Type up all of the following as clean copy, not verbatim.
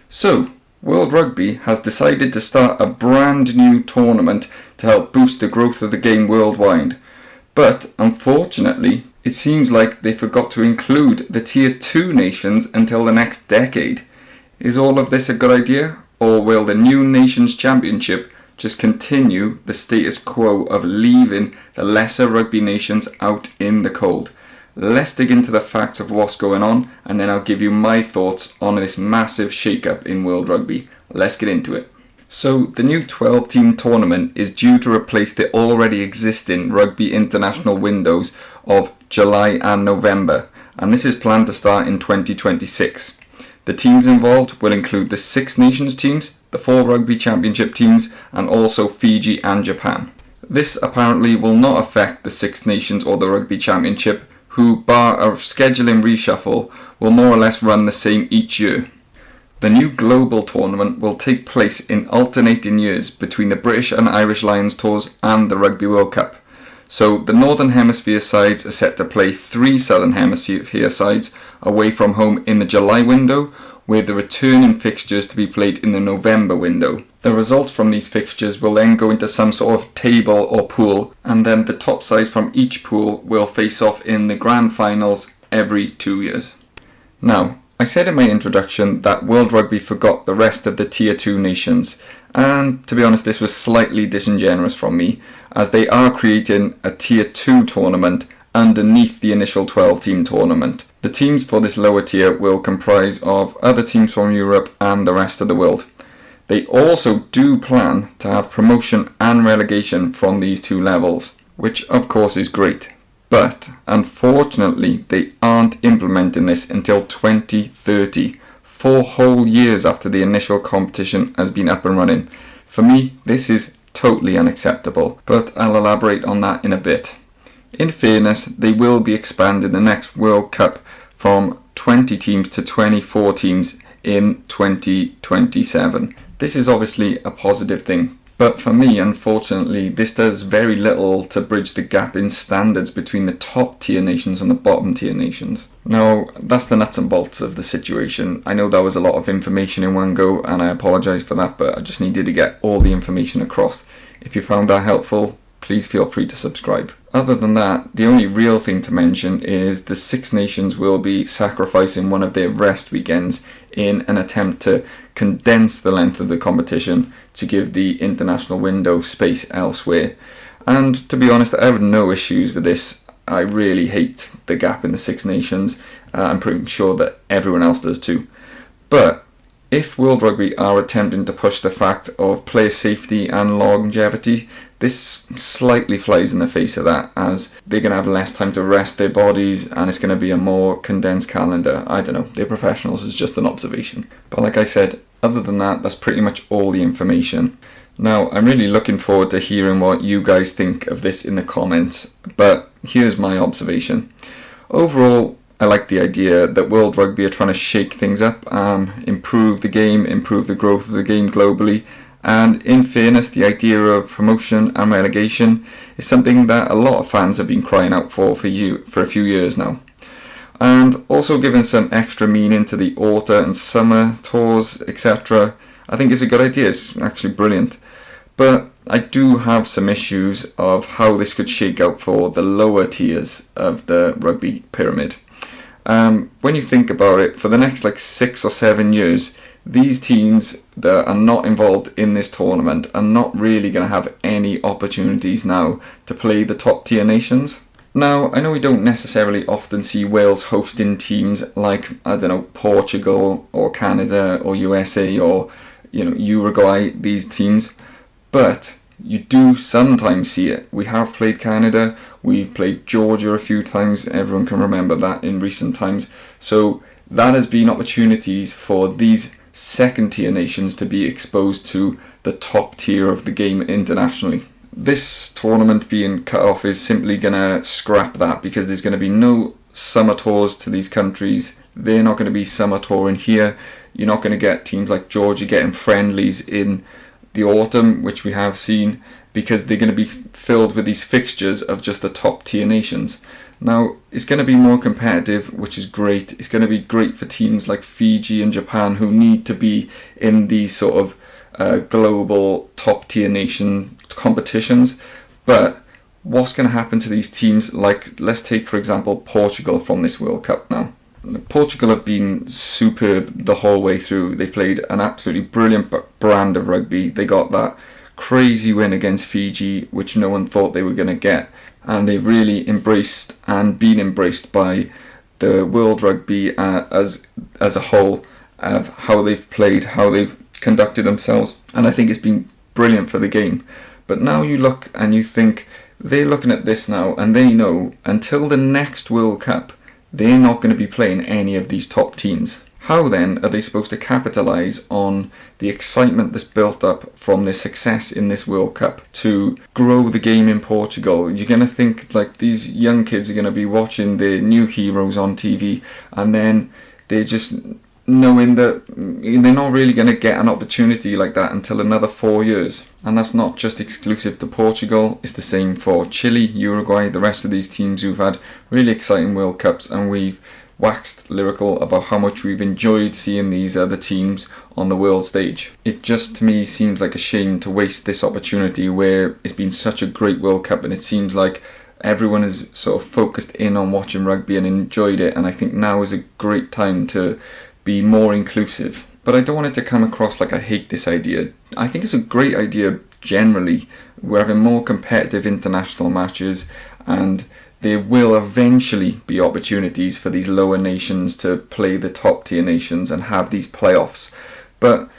So, World Rugby has decided to start a brand new tournament to help boost the growth of the game worldwide. But, unfortunately, it seems like they forgot to include the Tier 2 nations until the next decade. Is all of this a good idea? Or will the new Nations Championship just continue the status quo of leaving the lesser rugby nations out in the cold? Let's dig into the facts of what's going on, and then I'll give you my thoughts on this massive shake-up in World Rugby. Let's get into it. So, the new 12-team tournament is due to replace the already existing rugby international windows of July and November, and this is planned to start in 2026. The teams involved will include the Six Nations teams, the 4 Rugby Championship teams, and also Fiji and Japan. This apparently will not affect the Six Nations or the Rugby Championship, who, bar a scheduling reshuffle, will more or less run the same each year. The new global tournament will take place in alternating years between the British and Irish Lions tours and the Rugby World Cup. So the Northern Hemisphere sides are set to play 3 Southern Hemisphere sides away from home in the July window, with the returning fixtures to be played in the November window. The results from these fixtures will then go into some sort of table or pool, and then the top sides from each pool will face off in the grand finals every 2 years. Now, I said in my introduction that World Rugby forgot the rest of the Tier 2 nations, and to be honest, this was slightly disingenuous from me, as they are creating a Tier 2 tournament underneath the initial 12-team tournament. The teams for this lower tier will comprise of other teams from Europe and the rest of the world. They also do plan to have promotion and relegation from these 2 levels, which of course is great. But unfortunately, they aren't implementing this until 2030, 4 whole years after the initial competition has been up and running. For me, this is totally unacceptable, but I'll elaborate on that in a bit. In fairness, they will be expanding the next World Cup from 20 teams to 24 teams in 2027. This is obviously a positive thing, but for me, unfortunately, this does very little to bridge the gap in standards between the top tier nations and the bottom tier nations. Now, that's the nuts and bolts of the situation. I know that was a lot of information in one go, and I apologise for that, but I just needed to get all the information across. If you found that helpful, please feel free to subscribe. Other than that, the only real thing to mention is the Six Nations will be sacrificing one of their rest weekends in an attempt to condense the length of the competition to give the international window space elsewhere. And to be honest, I have no issues with this. I really hate the gap in the Six Nations. I'm pretty sure that everyone else does too. But if World Rugby are attempting to push the fact of player safety and longevity, this slightly flies in the face of that, as they're going to have less time to rest their bodies and it's going to be a more condensed calendar. I don't know, they're professionals, it's just an observation. But like I said, other than that, that's pretty much all the information. Now, I'm really looking forward to hearing what you guys think of this in the comments, but here's my observation. Overall, I like the idea that World Rugby are trying to shake things up, improve the game, improve the growth of the game globally, and in fairness, the idea of promotion and relegation is something that a lot of fans have been crying out for a few years now. And also giving some extra meaning to the autumn and summer tours, etc. I think it's a good idea, it's actually brilliant. But I do have some issues of how this could shake out for the lower tiers of the rugby pyramid. When you think about it, for the next 6 or 7 years, these teams that are not involved in this tournament are not really going to have any opportunities now to play the top tier nations. Now, I know we don't necessarily often see Wales hosting teams like, Portugal or Canada or USA or, Uruguay, these teams, but you do sometimes see it. We have played Canada, we've played Georgia a few times, everyone can remember that in recent times. So that has been opportunities for these second tier nations to be exposed to the top tier of the game internationally. This tournament being cut off is simply going to scrap that, because there's going to be no summer tours to these countries. They're not going to be summer touring here. You're not going to get teams like Georgia getting friendlies in the autumn, which we have seen, because they're going to be filled with these fixtures of just the top tier nations. Now, it's going to be more competitive, which is great. It's going to be great for teams like Fiji and Japan who need to be in these sort of global top tier nation competitions. But what's going to happen to these teams? Like, let's take, for example, Portugal from this World Cup now. Portugal have been superb the whole way through. They played an absolutely brilliant brand of rugby. They got that crazy win against Fiji, which no one thought they were going to get. And they've really embraced and been embraced by the world rugby as a whole, of how they've played, how they've conducted themselves. And I think it's been brilliant for the game. But now you look and you think, they're looking at this now and they know until the next World Cup, they're not going to be playing any of these top teams. How then are they supposed to capitalise on the excitement that's built up from their success in this World Cup to grow the game in Portugal? You're going to think like these young kids are going to be watching their new heroes on TV, and then they're just knowing that they're not really going to get an opportunity like that until another 4 years. And that's not just exclusive to Portugal, it's the same for Chile, Uruguay, the rest of these teams who've had really exciting World Cups, and we've waxed lyrical about how much we've enjoyed seeing these other teams on the world stage. It just, to me, seems like a shame to waste this opportunity where it's been such a great World Cup, and it seems like everyone is sort of focused in on watching rugby and enjoyed it, and I think now is a great time to be more inclusive. But I don't want it to come across like I hate this idea. I think it's a great idea generally. We're having more competitive international matches, and there will eventually be opportunities for these lower nations to play the top tier nations and have these playoffs. But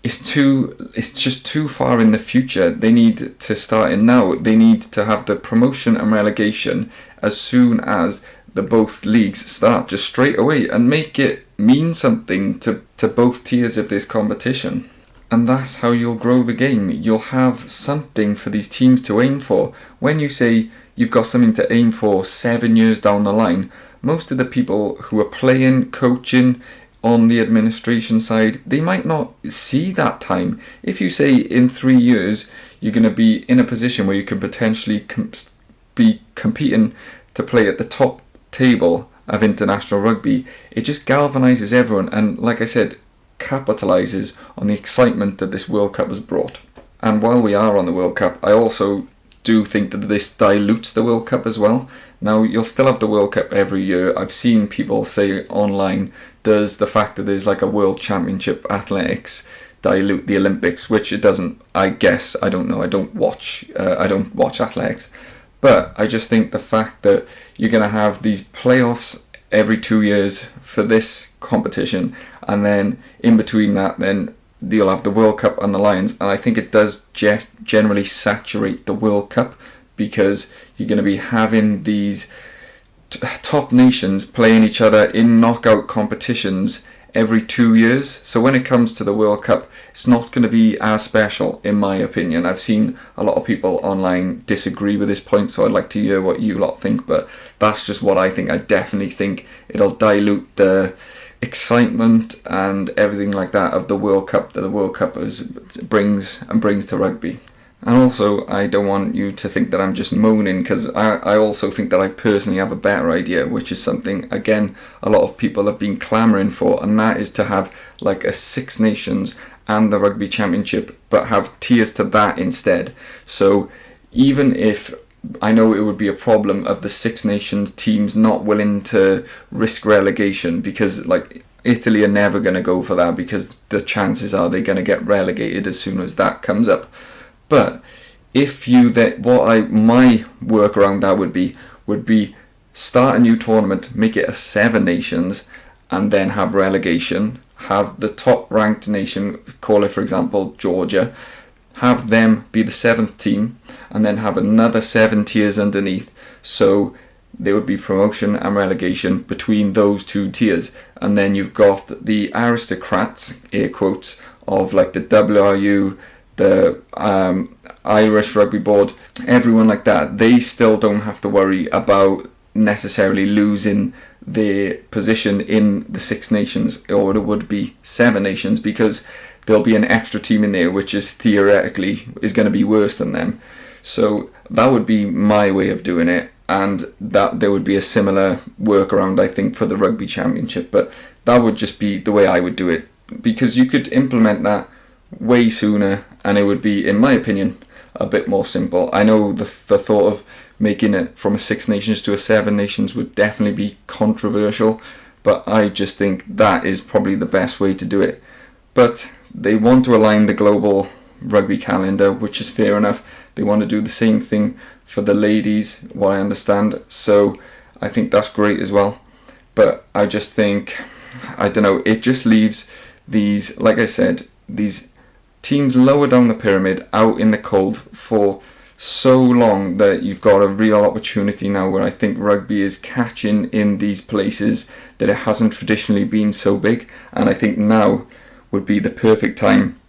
it's just too far in the future. They need to start it now. They need to have the promotion and relegation as soon as the both leagues start, just straight away, and make it mean something to both tiers of this competition. And that's how you'll grow the game. You'll have something for these teams to aim for. When you say you've got something to aim for 7 years down the line, most of the people who are playing, coaching, on the administration side, they might not see that time. If you say in 3 years you're going to be in a position where you can potentially be competing to play at the top table of international rugby, it just galvanises everyone, and like I said, capitalises on the excitement that this World Cup has brought. And while we are on the World Cup, I also do think that this dilutes the World Cup as well. Now, you'll still have the World Cup every year. I've seen people say online, does the fact that there's like a World Championship athletics dilute the Olympics? Which it doesn't, I guess. I don't know. I don't watch athletics. But I just think the fact that you're going to have these playoffs every 2 years for this competition, and then in between that, then you'll have the World Cup and the Lions, and I think it does generally saturate the World Cup, because you're going to be having these top nations playing each other in knockout competitions every 2 years. So when it comes to the World Cup, it's not going to be as special, in my opinion. I've seen a lot of people online disagree with this point, so I'd like to hear what you lot think, but that's just what I think. I definitely think it'll dilute the excitement and everything like that of the World Cup that the World Cup brings to rugby. And also, I don't want you to think that I'm just moaning, because I also think that I personally have a better idea, which is something, again, a lot of people have been clamouring for, and that is to have like a Six Nations and the Rugby Championship, but have tiers to that instead. So even if I know it would be a problem of the Six Nations teams not willing to risk relegation, because like Italy are never going to go for that, because the chances are they're going to get relegated as soon as that comes up. But if you my work around that would be start a new tournament, make it a 7 nations, and then have relegation. Have the top ranked nation, call it for example Georgia, have them be the 7th team, and then have another 7 tiers underneath. So there would be promotion and relegation between those 2 tiers, and then you've got the aristocrats, air quotes, of like the WRU, the Irish Rugby Board, everyone like that. They still don't have to worry about necessarily losing their position in the Six Nations, or it would be Seven Nations, because there'll be an extra team in there which is theoretically is going to be worse than them. So that would be my way of doing it, and that there would be a similar workaround, I think, for the Rugby Championship. But that would just be the way I would do it, because you could implement that way sooner and it would be, in my opinion, a bit more simple. I know the thought of making it from a Six Nations to a Seven Nations would definitely be controversial, but I just think that is probably the best way to do it. But they want to align the global rugby calendar, which is fair enough. They want to do the same thing for the ladies, what I understand, so I think that's great as well. But I just think, I don't know, it just leaves these, like I said, these teams lower down the pyramid out in the cold for so long that you've got a real opportunity now where I think rugby is catching in these places that it hasn't traditionally been so big, and I think now would be the perfect time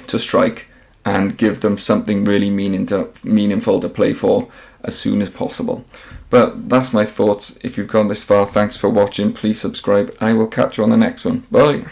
to strike and give them something really meaningful to play for as soon as possible. But that's my thoughts. If you've gone this far, thanks for watching. Please subscribe. I will catch you on the next one. Bye.